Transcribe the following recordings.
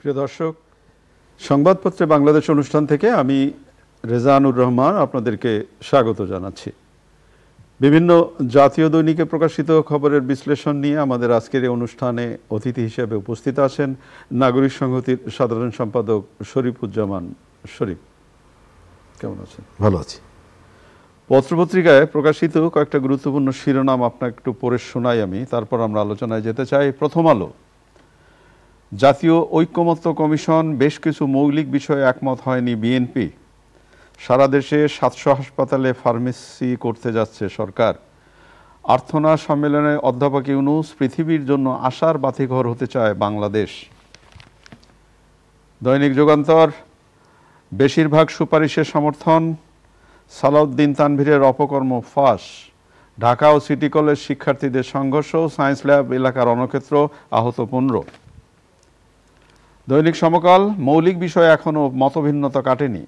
প্রিয় দর্শক, সংবাদপত্রে বাংলাদেশ অনুষ্ঠান থেকে আমি রেজানুর রহমান আপনাদেরকে স্বাগত জানাচ্ছি। বিভিন্ন জাতীয় দৈনিকে প্রকাশিত খবরের বিশ্লেষণ নিয়ে আমাদের আজকের এই অনুষ্ঠানে অতিথি হিসেবে উপস্থিত আছেন নাগরিক সংহতির সাধারণ সম্পাদক শরীফুজ্জামান শরীফ। কেমন আছেন? ভালো আছি। পত্রপত্রিকায় প্রকাশিত কয়েকটা গুরুত্বপূর্ণ শিরোনাম আপনাকে একটু পড়ে শোনাই আমি, তারপর আমরা আলোচনায় যেতে চাই। প্রথম আলো, জাতীয় ঐকমত্য কমিশন, বেশ কিছু মৌলিক বিষয়ে একমত হয়নি বিএনপি। সারা দেশে 700 হাসপাতালে ফার্মেসি করতে যাচ্ছে সরকার। আর্থনা সম্মেলনে অধ্যাপক ইউনূস, পৃথিবীর জন্য আশার বাতিঘর হতে চায় বাংলাদেশ। দৈনিক যুগান্তর, বেশিরভাগ সুপারিশের সমর্থন, সালাউদ্দিন তানভীরের অপকর্ম ফাঁস। ঢাকা ও সিটি কলেজ শিক্ষার্থীদের সংঘর্ষ, সায়েন্স ল্যাব এলাকার রণক্ষেত্র, আহত 15। দৈনিক সমকাল, মৌলিক বিষয়ে এখনও মতভিন্নতা কাটেনি।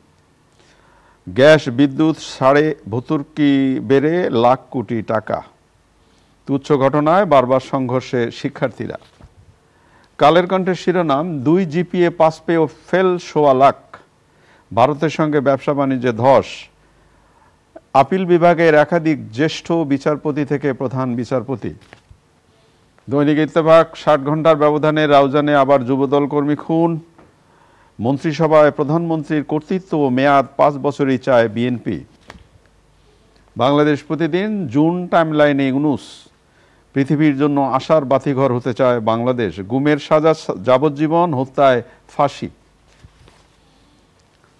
গ্যাস বিদ্যুৎ ছাড়ে ভর্তুকি বেড়ে লাখ কোটি টাকা। তুচ্ছ ঘটনায় বারবার সংঘর্ষে শিক্ষার্থীরা। কালের কণ্ঠের শিরোনাম, 2 জিপিএ পাস পেয়েও ফেল 1.25 লাখ। ভারতের সঙ্গে ব্যবসা বাণিজ্যে ধস। আপিল বিভাগের একাধিক জ্যেষ্ঠ বিচারপতি থেকে প্রধান বিচারপতি। দৈনিক ইত্তেফাক, 60 ঘন্টার ব্যবধানে রাউজানে আবার যুবদল কর্মী খুন। মন্ত্রিসভায় প্রধানমন্ত্রীর কর্তৃত্ব ও মেয়াদ 5 বছরই চায় বিএনপি। বাংলাদেশ প্রতিদিন, জুন টাইমলাইনে ইউনূস, পৃথিবীর জন্য আশার বাতিঘর হতে চায় বাংলাদেশ। গুমের সাজা যাবজ্জীবন, হত্যায় ফাঁসি।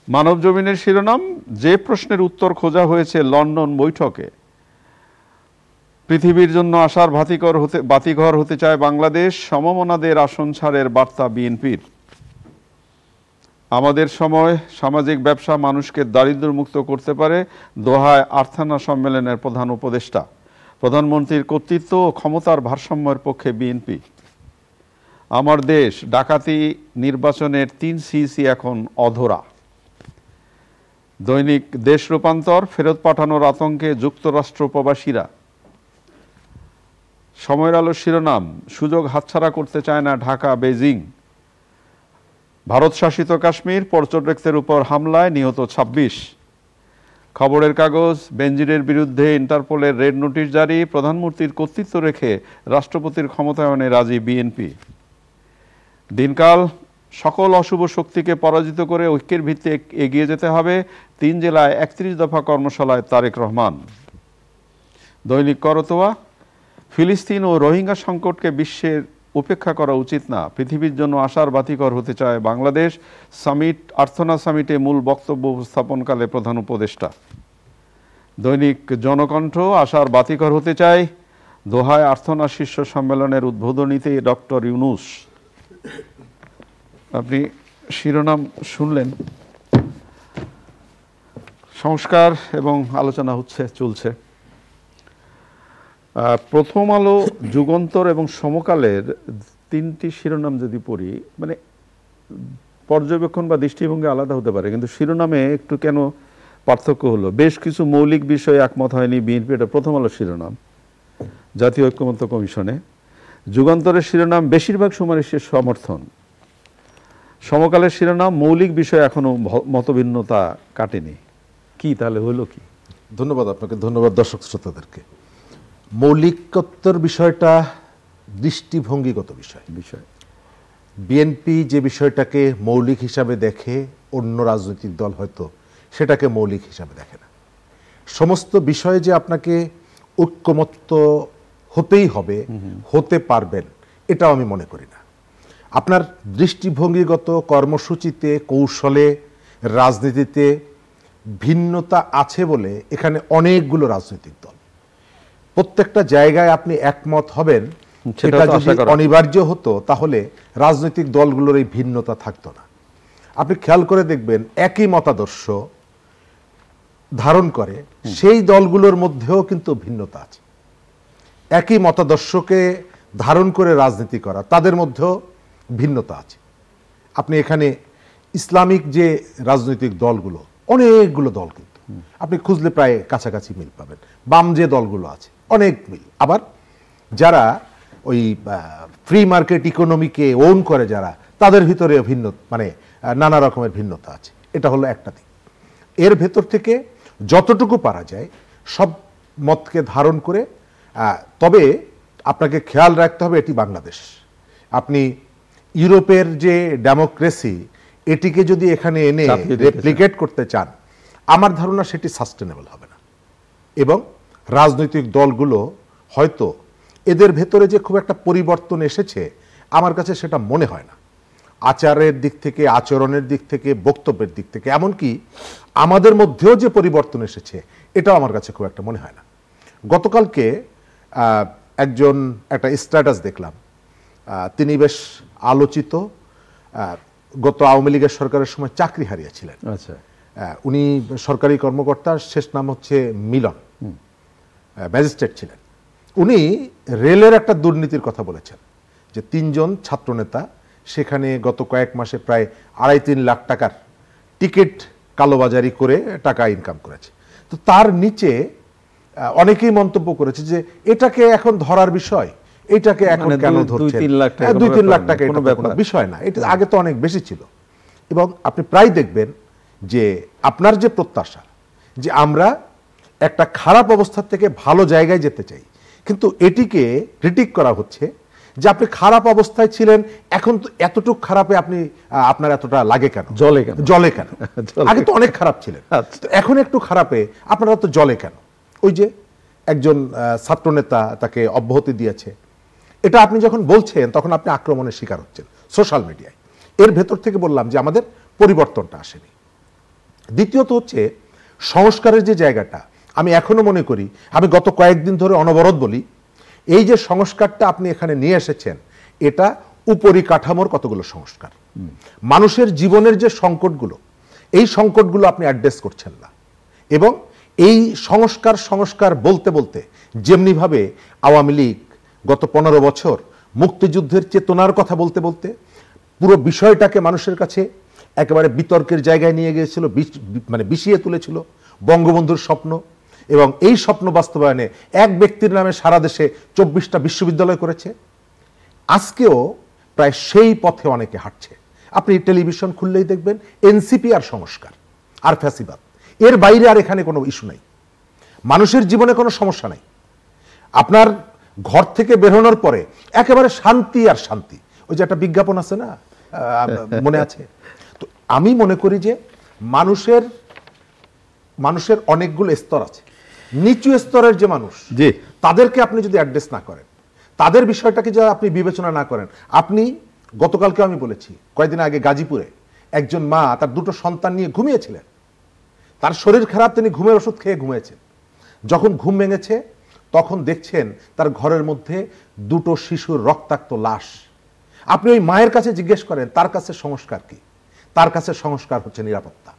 মানবজমিনের শিরোনাম, যে প্রশ্নের উত্তর খোঁজা হয়েছে লন্ডন বৈঠকে। পৃথিবীর জন্য আশার বাতিঘর হতে চায় বাংলাদেশ। সমমনাদের আসন ছাড়ের বার্তা বিএনপির। আমাদের সময়, সামাজিক ব্যবসা মানুষকে দারিদ্র্যমুক্ত করতে পারে, দোহায় আর্থানা সম্মেলনের প্রধান উপদেষ্টা। প্রধানমন্ত্রীর কর্তৃত্ব ও ক্ষমতার ভারসাম্যের পক্ষে বিএনপি। আমার দেশ, ডাকাতি নির্বাচনের 3 সিইসি এখন অধরা। দৈনিক দেশ রূপান্তর, ফেরত পাঠানোর আতঙ্কে যুক্তরাষ্ট্র প্রবাসীরা। সময়ের আলো শিরোনাম, সুযোগ হাতছাড়া করতে চায় না ঢাকা বেজিং। ভারত শাসিত কাশ্মীর, পর্যটকদের উপর হামলায় নিহত 26। খবরের কাগজ, বেনজিরের বিরুদ্ধে ইন্টারপোলের রেড নোটিশ জারি। প্রধানমন্ত্রীর কর্তৃত্ব রেখে রাষ্ট্রপতির ক্ষমতায়নে রাজি বিএনপি। দিনকাল, সকল অশুভ শক্তিকে পরাজিত করে ঐক্যের ভিত্তিতে এগিয়ে যেতে হবে, 3 জেলায় 31 দফা কর্মশালায় তারেক রহমান। দৈনিক করতোয়া, ফিলিস্তিন ও রোহিঙ্গা সংকটকে বিশ্বের উপেক্ষা করা উচিত না, পৃথিবীর জন্য আশার বাতিঘর হতে চায় বাংলাদেশ। সামিট, আর্থনা সামিটে মূল বক্তব্য উপস্থাপনকালে প্রধান উপদেষ্টা। দৈনিক জনকণ্ঠ, আশার বাতিঘর হতে চায়, দোহায় আর্থনা শীর্ষ সম্মেলনের উদ্বোধনীতে ডক্টর ইউনূস। আপনি শিরোনাম শুনলেন। সংস্কার এবং আলোচনা চলছে। প্রথম আলো, যুগান্তর এবং সমকালের 3টি শিরোনাম যদি পড়ি, মানে পর্যবেক্ষণ বা দৃষ্টিভঙ্গি আলাদা হতে পারে, কিন্তু শিরোনামে একটু কেন পার্থক্য হলো। বেশ কিছু মৌলিক বিষয়ে একমত হয়নি বিএনপি, এটা প্রথম আলো শিরোনাম, জাতীয় ঐকমত্য কমিশনে। যুগান্তরের শিরোনাম, বেশিরভাগ সুপারিশের সমর্থন। সমকালের শিরোনাম, মৌলিক বিষয়ে এখনো মতভিন্নতা কাটেনি। কি তাহলে হলো কি? ধন্যবাদ আপনাকে, ধন্যবাদ দর্শক শ্রোতাদেরকে। মৌলিকত্বের বিষয়টা দৃষ্টিভঙ্গিগত বিষয়। বিএনপি যে বিষয়টাকে মৌলিক হিসাবে দেখে, অন্য রাজনৈতিক দল হয়তো সেটাকে মৌলিক হিসাবে দেখে না। সমস্ত বিষয়ে যে আপনাকে ঐক্যমত্য হতেই হবে, হতে পারবেন, এটাও আমি মনে করি না। আপনার দৃষ্টিভঙ্গিগত কর্মসূচিতে, কৌশলে, রাজনীতিতে ভিন্নতা আছে বলে এখানে অনেকগুলো রাজনৈতিক দল, প্রত্যেকটা জায়গায় আপনি একমত হবেন, সেটা যদি অনিবার্য হতো তাহলে রাজনৈতিক দলগুলোর এই ভিন্নতা থাকতো না। আপনি খেয়াল করে দেখবেন, একই মতাদর্শ ধারণ করে সেই দলগুলোর মধ্যেও কিন্তু ভিন্নতা আছে। একই মতাদর্শকে ধারণ করে রাজনীতি করা, তাদের মধ্যেও ভিন্নতা আছে। আপনি এখানে ইসলামিক যে রাজনৈতিক দলগুলো, অনেকগুলো দল কিন্তু আপনি খুঁজলে প্রায় কাছাকাছি মিল পাবেন। বাম যে দলগুলো আছে, অনেক মিল। আবার যারা ওই ফ্রি মার্কেট ইকোনমিকে ওন করে যারা, তাদের ভিতরে ভিন্ন মানে নানা রকমের ভিন্নতা আছে। এটা হলো একটা দিক। এর ভেতর থেকে যতটুকু পারা যায় সব মতকে ধারণ করে, তবে আপনাকে খেয়াল রাখতে হবে এটি বাংলাদেশ। আপনি ইউরোপের যে ডেমোক্রেসি এটিকে যদি এখানে এনে রেপ্লিকেট করতে চান, আমার ধারণা সেটি সাস্টেনেবল হবে না। এবং রাজনৈতিক দলগুলো হয়তো এদের ভেতরে যে খুব একটা পরিবর্তন এসেছে আমার কাছে সেটা মনে হয় না। আচারের দিক থেকে, আচরণের দিক থেকে, বক্তব্যের দিক থেকে, এমনকি আমাদের মধ্যেও যে পরিবর্তন এসেছে এটাও আমার কাছে খুব একটা মনে হয় না। গতকালকে একটা স্ট্যাটাস দেখলাম, তিনি বেশ আলোচিত, গত আওয়ামী লীগের সরকারের সময় চাকরি হারিয়েছিলেন। আচ্ছা, উনি সরকারি কর্মকর্তা, শেষ নাম হচ্ছে মিলন, ম্যাজিস্ট্রেট ছিলেন। উনি রেলের একটা দুর্নীতির কথা বলেছেন যে 3 জন ছাত্রনেতা সেখানে গত কয়েক মাসে প্রায় 2.5-3 লাখ টাকার টিকিট কালোবাজারি করে টাকা ইনকাম করেছে। তো তার নিচে অনেকেই মন্তব্য করেছে যে এটাকে এখন ধরার বিষয়, এটাকে এখন কেন ধরছেন, 2-3 লাখ টাকা এটা কোনো বিষয় না, এটা আগে তো অনেক বেশি ছিল। এবং আপনি প্রায় দেখবেন যে আপনার যে প্রত্যাশা যে আমরা একটা খারাপ অবস্থা থেকে ভালো জায়গায় যেতে চাই, কিন্তু এটিকে ক্রিটিক করা হচ্ছে যে আপনি খারাপ অবস্থায় ছিলেন, এখন তো এতটুকু খারাপে আপনার এতটা লাগে কেন, জলে কেন আগে তো অনেক খারাপ ছিলেন, এখন একটু খারাপে আপনারা তো জলে কেন। ওই যে একজন ছাত্রনেতা তাকে অব্যাহতি দিয়েছে, এটা আপনি যখন বলছেন তখন আপনি আক্রমণের শিকার হচ্ছেন সোশ্যাল মিডিয়ায়। এর ভেতর থেকে বললাম যে আমাদের পরিবর্তনটা আসেনি। দ্বিতীয়ত হচ্ছে সংস্কারের যে জায়গাটা, আমি এখনো মনে করি, আমি গত কয়েকদিন ধরে অনবরত বলি, এই যে সংস্কারটা আপনি এখানে নিয়ে এসেছেন এটা উপরিকাঠামোর কতগুলো সংস্কার, মানুষের জীবনের যে সংকটগুলো, এই সংকটগুলো আপনি অ্যাড্রেস করছেন না। এবং এই সংস্কার বলতে বলতে যেমনিভাবে আওয়ামী লীগ গত 15 বছর মুক্তিযুদ্ধের চেতনার কথা বলতে বলতে পুরো বিষয়টাকে মানুষের কাছে একেবারে বিতর্কের জায়গায় নিয়ে গিয়েছিল, মানে বিষিয়ে তুলেছিল বঙ্গবন্ধুর স্বপ্ন, এবং এই স্বপ্ন বাস্তবায়নে এক ব্যক্তির নামে সারা দেশে 24টা বিশ্ববিদ্যালয় করেছে। আজকেও প্রায় সেই পথে অনেকে হাঁটছে। আপনি টেলিভিশন খুললেই দেখবেন এনসিপি আর সংস্কার আর ফ্যাসিবাদ, এর বাইরে আর এখানে কোনো ইস্যু নাই। মানুষের জীবনে কোনো সমস্যা নাই। আপনার ঘর থেকে বেরোনোর পরে একেবারে শান্তি আর শান্তি। ওই যে একটা বিজ্ঞাপন আছে না, মনে আছে? তো আমি মনে করি যে মানুষের অনেকগুলো স্তর আছে। নিচু স্তরের যে মানুষ, তাদেরকে আপনি যদি অ্যাড্রেস না করেন, তাদের বিষয়টাকে যদি আপনি বিবেচনা না করেন, আপনি গতকালকে আমি বলেছি, কয়েকদিন আগে গাজীপুরে একজন মা তার 2টো সন্তান নিয়ে ঘুমিয়েছিলেন। তার শরীর খারাপ, তিনি ঘুমের ওষুধ খেয়ে ঘুমিয়েছেন। যখন ঘুম ভেঙেছে তখন দেখছেন তার ঘরের মধ্যে 2টো শিশুর রক্তাক্ত লাশ। আপনি ওই মায়ের কাছে জিজ্ঞেস করেন তার কাছে সংস্কার কি? তার কাছে সংস্কার হচ্ছে নিরাপত্তা।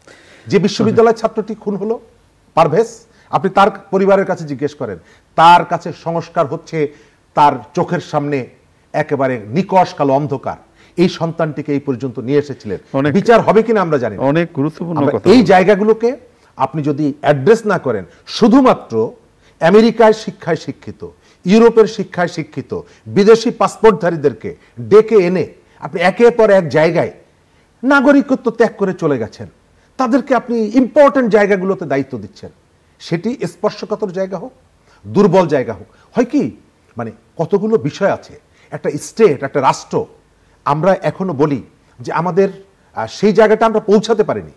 যে বিশ্ববিদ্যালয়ের ছাত্রটি খুন হলো পারভেজ, আপনি তার পরিবারের কাছে জিজ্ঞেস করেন, তার কাছে সংস্কার হচ্ছে তার চোখের সামনে একেবারে নিকষ কালো অন্ধকার, এই সন্তানটিকে এই পর্যন্ত নিয়ে এসেছিলেন। বিচার হবে কিনা আমরা জানি না। অনেক গুরুত্বপূর্ণ কথা। এই জায়গাগুলোকে আপনি যদি অ্যাড্রেস না করেন, শুধুমাত্র আমেরিকায় শিক্ষায় শিক্ষিত, ইউরোপের শিক্ষায় শিক্ষিত বিদেশি পাসপোর্টধারীদেরকে ডেকে এনে আপনি একের পর এক জায়গায় নাগরিকত্ব ত্যাগ করে চলে গেছেন, তাদেরকে আপনি ইম্পর্টেন্ট জায়গাগুলোতে দায়িত্ব দিচ্ছেন, সেটি স্পর্শকাতর জায়গা হোক, দুর্বল জায়গা হোক। হয় কি, মানে কতগুলো বিষয় আছে। একটা স্টেট, একটা রাষ্ট্র, আমরা এখনো বলি যে আমাদের সেই জায়গাটা আমরা পৌঁছাতে পারিনি।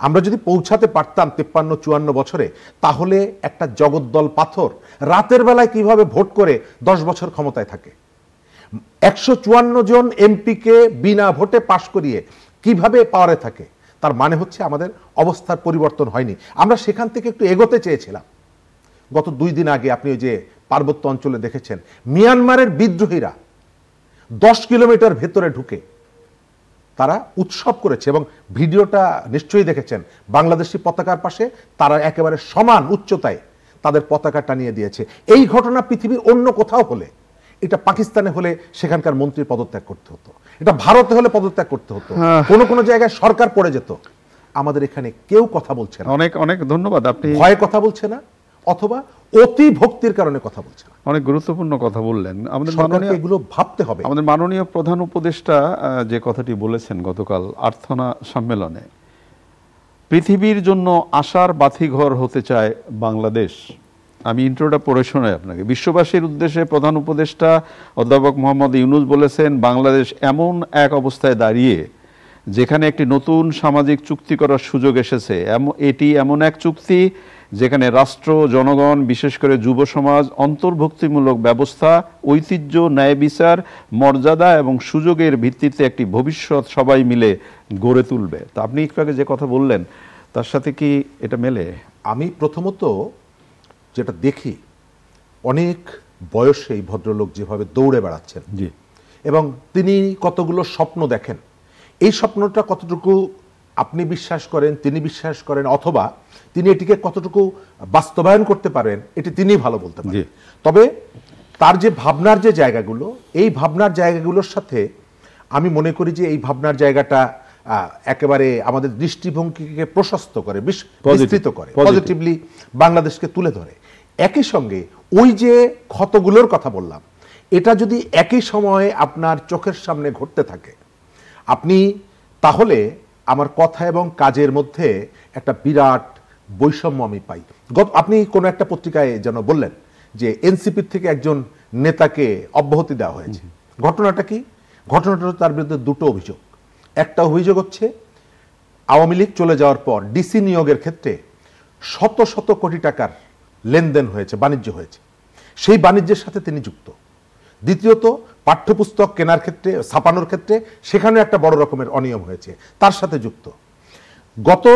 আমরা যদি পৌঁছাতে পারতাম 53-54 বছরে, তাহলে একটা জগদ্দল পাথর রাতের বেলায় কিভাবে ভোট করে 10 বছর ক্ষমতায় থাকে, 154 জন এমপিকে বিনা ভোটে পাশ করিয়ে কিভাবে পাওয়ারে থাকে, তার মানে হচ্ছে আমাদের অবস্থার পরিবর্তন হয়নি। আমরা সেখান থেকে একটু এগোতে চেয়েছিলাম। গত 2 দিন আগে আপনি ওই যে পার্বত্য অঞ্চলে দেখেছেন মিয়ানমারের বিদ্রোহীরা 10 কিলোমিটার ভেতরে ঢুকে তারা উৎসব করেছে, এবং ভিডিওটা নিশ্চয়ই দেখেছেন। বাংলাদেশি পতাকার পাশে তারা একেবারে সমান উচ্চতায় তাদের পতাকা টানিয়ে দিয়েছে। এই ঘটনা পৃথিবীর অন্য কোথাও হলে, এটা পাকিস্তানে হলে সেখানকার মন্ত্রীর পদত্যাগ করতে হতো, এটা ভারতে হলে পদত্যাগ করতে হতো, কোন কোন জায়গায় সরকার পড়ে যেত। আমাদের এখানে কেউ কথা বলছে না। অনেক অনেক ধন্যবাদ। আপনি ভয়ে কথা বলছে না, অথবা অতি ভক্তির কারণে কথা বলছে না। অনেক গুরুত্বপূর্ণ কথা বললেন। আমাদের সরকারকে এগুলো ভাবতে হবে। আমাদের মাননীয় প্রধান উপদেষ্টা যে কথাটি বলেছেন গতকাল আর্থনা সম্মেলনে, পৃথিবীর জন্য আশার বাতিঘর হতে চায় বাংলাদেশ। আমি ইন্ট্রোটা পড়ে শোনাই আপনাকে। বিশ্ববাসীর উদ্দেশ্যে প্রধান উপদেষ্টা অধ্যাপক মোহাম্মদ ইউনূস বলেছেন, বাংলাদেশ এমন এক অবস্থায় দাঁড়িয়ে যেখানে একটি নতুন সামাজিক চুক্তি করার সুযোগ এসেছে। এটি এমন এক চুক্তি যেখানে রাষ্ট্র, জনগণ, বিশেষ করে যুব সমাজ অন্তর্ভুক্তিমূলক ব্যবস্থা, ঐতিহ্য, ন্যায় বিচার, মর্যাদা এবং সুযোগের ভিত্তিতে একটি ভবিষ্যৎ সবাই মিলে গড়ে তুলবে। তা আপনি একটু আগে যে কথা বললেন তার সাথে কি এটা মেলে? আমি প্রথমত যেটা দেখি, অনেক বয়সে এই ভদ্রলোক যেভাবে দৌড়ে বেড়াচ্ছেন, জি, এবং তিনি কতগুলো স্বপ্ন দেখেন, এই স্বপ্নটা কতটুকু আপনি বিশ্বাস করেন, তিনি বিশ্বাস করেন, অথবা তিনি এটিকে কতটুকু বাস্তবায়ন করতে পারেন, এটি তিনি ভালো বলতে পারেন। তবে তার যে ভাবনার যে জায়গাগুলো, এই ভাবনার জায়গাগুলোর সাথে আমি মনে করি যে এই ভাবনার জায়গাটা একেবারে আমাদের দৃষ্টিভঙ্গিকে প্রশস্ত করে, বিস্তৃত করে, পজিটিভলি বাংলাদেশকে তুলে ধরে। একই সঙ্গে ওই যে ক্ষতগুলোর কথা বললাম, এটা যদি একই সময়ে আপনার চোখের সামনে ঘটতে থাকে, আপনি তাহলে আমার কথা এবং কাজের মধ্যে একটা বিরাট বৈষম্য আমি পাই। আপনি কোনো একটা পত্রিকায় যেন বললেন যে এনসিপির থেকে একজন নেতাকে অব্যাহতি দেওয়া হয়েছে। ঘটনাটা কি? ঘটনাটা তার বিরুদ্ধে দুটো অভিযোগ। একটা অভিযোগ হচ্ছে আওয়ামী লীগ চলে যাওয়ার পর ডিসি নিয়োগের ক্ষেত্রে শত শত কোটি টাকার লেনদেন হয়েছে, বাণিজ্য হয়েছে, সেই বাণিজ্যের সাথে তিনি যুক্ত। দ্বিতীয়ত, পাঠ্যপুস্তক কেনার ক্ষেত্রে, ছাপানোর ক্ষেত্রে সেখানে একটা বড় রকমের অনিয়ম হয়েছে, তার সাথে যুক্ত। গত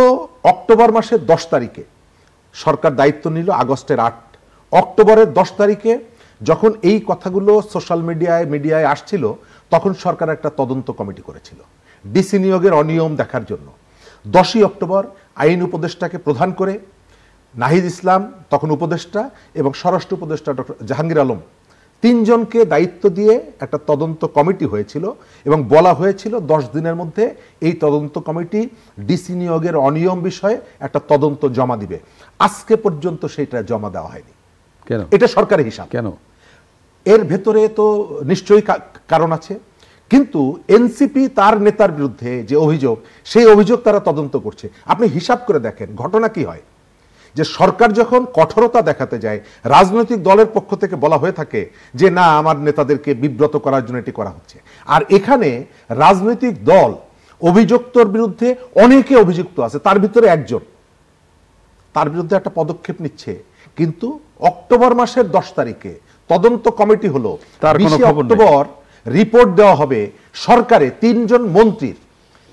অক্টোবর মাসের 10 তারিখে সরকার দায়িত্ব নিল, আগস্টের 8, অক্টোবরের 10 তারিখে যখন এই কথাগুলো সোশ্যাল মিডিয়ায় আসছিল, তখন সরকার একটা তদন্ত কমিটি করেছিল ডিসি নিয়োগের অনিয়ম দেখার জন্য। 10ই অক্টোবর আইন উপদেষ্টাকে প্রধান করে নাহিদ ইসলাম তখন উপদেষ্টা এবং স্বরাষ্ট্র উপদেষ্টা ডক্টর জাহাঙ্গীর আলম, 3 জনকে দায়িত্ব দিয়ে একটা তদন্ত কমিটি হয়েছিল এবং বলা হয়েছিল 10 দিনের মধ্যে এই তদন্ত কমিটি ডিসি নিয়োগের অনিয়ম বিষয়ে একটা তদন্ত জমা দিবে। আজকে পর্যন্ত সেটা জমা দেওয়া হয়নি। কেন? এটা সরকারি হিসাব। কেন? এর ভেতরে তো নিশ্চয়ই কারণ আছে, কিন্তু এনসিপি তার নেতার বিরুদ্ধে যে অভিযোগ, সেই অভিযোগ তারা তদন্ত করছে। আপনি হিসাব করে দেখেন ঘটনা কি হয়, যে সরকার যখন কঠোরতা দেখাতে যায়, রাজনৈতিক দলের পক্ষ থেকে বলা হয়ে থাকে যে না, আমার নেতাদেরকে বিব্রত করার জন্য এটি করা হচ্ছে। আর এখানে রাজনৈতিক দল অভিযুক্তর বিরুদ্ধে অনেকে অভিযুক্ত আছে, তার ভিতরে একজন, তার বিরুদ্ধে একটা পদক্ষেপ নিচ্ছে। কিন্তু অক্টোবর মাসের 10 তারিখে তদন্ত কমিটি হলো, 20 অক্টোবর রিপোর্ট দেওয়া হবে সরকারে 3 জন মন্ত্রীর,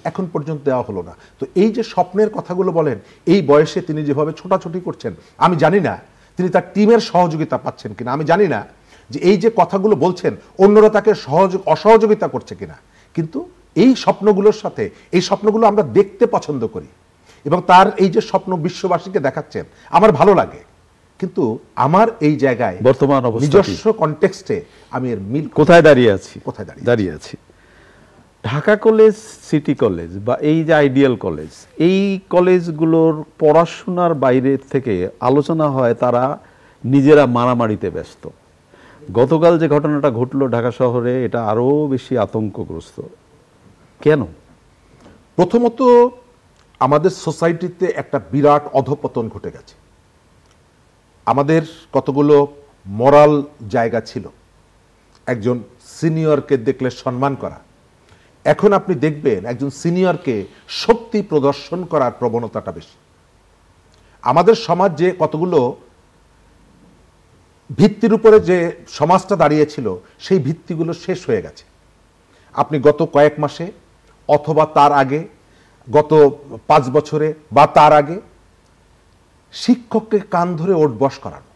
এখন পর্যন্ত দেওয়া হলো না। তো এই যে স্বপ্নের কথাগুলো বলেন, এই বয়সে তিনি যেভাবে ছোটাছুটি করছেন, আমি জানি না তিনি তার টিমের সহযোগিতা পাচ্ছেন কিনা, আমি জানি না যে এই যে কথাগুলো বলছেন অন্যরা তাকে অসহযোগিতা করছে কিনা, কিন্তু এই স্বপ্নগুলোর সাথে, এই স্বপ্নগুলো আমরা দেখতে পছন্দ করি এবং তার এই যে স্বপ্ন বিশ্ববাসীকে দেখাচ্ছেন আমার ভালো লাগে। কিন্তু আমার এই জায়গায় বর্তমান নিজস্ব কনটেক্সটে আমি এর মিল কোথায় দাঁড়িয়ে আছি, দাঁড়িয়ে আছি। ঢাকা কলেজ, সিটি কলেজ বা এই যে আইডিয়াল কলেজ, এই কলেজগুলোর পড়াশোনার বাইরে থেকে আলোচনা হয় তারা নিজেরা মারামারিতে ব্যস্ত। গতকাল যে ঘটনাটা ঘটলো ঢাকা শহরে, এটা আরো বেশি আতঙ্কগ্রস্ত। কেন? প্রথমত আমাদের সোসাইটিতে একটা বিরাট অধঃপতন ঘটে গেছে। আমাদের কতগুলো মোরাল জায়গা ছিল, একজন সিনিয়রকে দেখলে সম্মান করা। এখন আপনি দেখবেন একজন সিনিয়রকে শক্তি প্রদর্শন করার প্রবণতাটা বেশি। আমাদের সমাজ যে কতগুলো ভিত্তির উপরে যে সমাজটা দাঁড়িয়েছিল, সেই ভিত্তিগুলো শেষ হয়ে গেছে। আপনি গত কয়েক মাসে অথবা তার আগে, গত 5 বছরে বা তার আগে, শিক্ষককে কান ধরে ওঠবস করানো,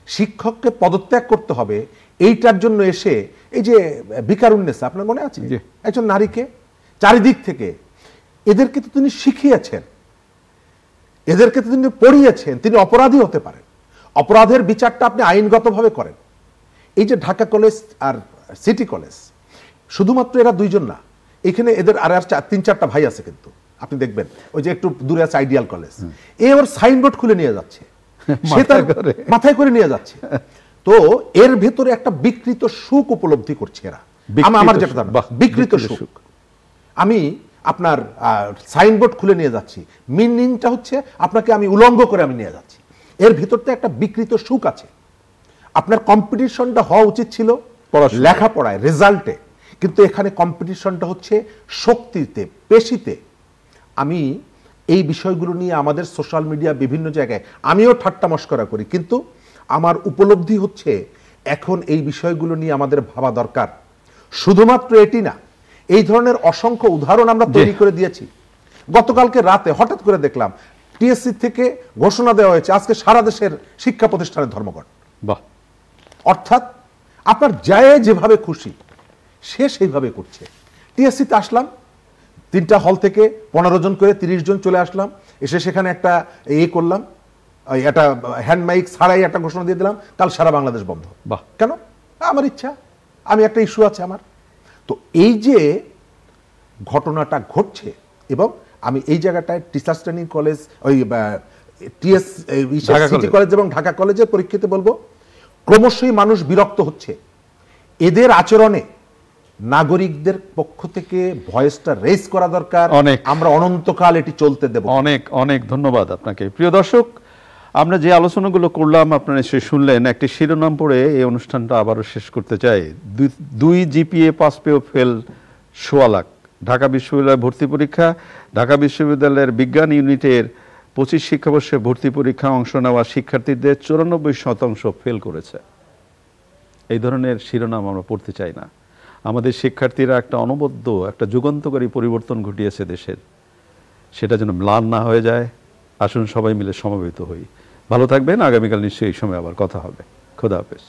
শিক্ষককে পদত্যাগ করতে হবে, এইটার জন্য এসে এই যে বিকারুন্নেসা, আপনার মনে আছে, একজন নারীকে চারিদিক থেকে, এদেরকে তো তিনি শিখিয়েছেন, এদেরকে তো তিনি পড়িয়েছেন, তিনি অপরাধী হতে পারেন। অপরাধের বিচারটা আপনি আইনগতভাবে করেন। এই যে ঢাকা কলেজ আর সিটি কলেজ, শুধুমাত্র এরা 2 জন না, এখানে এদের আর 3-4টা ভাই আছে, কিন্তু আপনি দেখবেন ওই যে একটু দূরে আছে আইডিয়াল কলেজ, ওর সাইনবোর্ড খুলে নিয়ে যাচ্ছে সে তার মাথায় করে নিয়ে যাচ্ছে। তো এর ভেতরে একটা বিকৃত সুখ উপলব্ধি করছে এরা। আমার যেটা বিকৃত সুখ, আমি আপনার সাইনবোর্ড খুলে নিয়ে যাচ্ছি, মিনিংটা হচ্ছে আপনাকে আমি উলঙ্গ করে আমি নিয়ে যাচ্ছি। এর ভিতরতে একটা বিকৃত সুখ আছে। আপনার কম্পিটিশনটা হওয়া উচিত ছিল লেখাপড়ায়, রেজাল্টে, কিন্তু এখানে কম্পিটিশনটা হচ্ছে শক্তিতে, পেশিতে। আমি এই বিষয়গুলো নিয়ে আমাদের সোশ্যাল মিডিয়া বিভিন্ন জায়গায় আমিও ঠাট্টা মশকরা করি, কিন্তু আমার উপলব্ধি হচ্ছে এখন এই বিষয়গুলো নিয়ে আমাদের ভাবা দরকার। শুধুমাত্র এটি না, এই ধরনের অসংখ্য উদাহরণ আমরা তৈরি করে দিয়েছি। গতকালকে রাতে হঠাৎ করে দেখলাম টিএসসি থেকে ঘোষণা দেওয়া হয়েছে আজকে সারা দেশের শিক্ষা প্রতিষ্ঠানের ধর্মঘট। অর্থাৎ আপনার যায় যেভাবে খুশি সে সেইভাবে করছে। টিএসসিতে আসলাম, 3টা হল থেকে 15 জন করে 30 জন চলে আসলাম, এসে সেখানে একটা করলাম, একটা হ্যান্ড মাইক ছাড়াই একটা ঘোষণা দিয়ে দিলাম, কাল সারা বাংলাদেশ বন্ধ। কেন? আমার ইচ্ছা, আমি একটা ইস্যু আছে আমার। তো এই যে ঘটনাটা ঘটছে, এবং আমি এই জায়গাটায় টিচার্স ট্রেনিং কলেজ, ওই সিটি কলেজ এবং ঢাকা কলেজের পরীক্ষাতে বলবো, ক্রমশই মানুষ বিরক্ত হচ্ছে। এদের আচরণে নাগরিকদের পক্ষ থেকে ভয়েসটা রেজ করা দরকার। আমরা অনন্তকাল এটি চলতে দেব। অনেক অনেক ধন্যবাদ আপনাকে। প্রিয় দর্শক, আমরা যে আলোচনাগুলো করলাম আপনারা নিশ্চয়ই শুনলেন। একটি শিরোনাম পড়ে এই অনুষ্ঠানটা আবারও শেষ করতে চাই। 2 জিপিএ পাস পেয়েও ফেল 1.25 লাখ। ঢাকা বিশ্ববিদ্যালয় ভর্তি পরীক্ষা, ঢাকা বিশ্ববিদ্যালয়ের বিজ্ঞান ইউনিটের 25 শিক্ষাবর্ষে ভর্তি পরীক্ষা অংশ নেওয়া শিক্ষার্থীদের 94% ফেল করেছে। এই ধরনের শিরোনাম আমরা পড়তে চাই না। আমাদের শিক্ষার্থীরা একটা অনবদ্য, একটা যুগান্তকারী পরিবর্তন ঘটিয়েছে দেশের, সেটা যেন ম্লান না হয়ে যায়। আসুন সবাই মিলে সমবেত হই। ভালো থাকবেন। আগামীকাল নিশ্চয়ই এই সময় আবার কথা হবে। খোদা হাফেজ।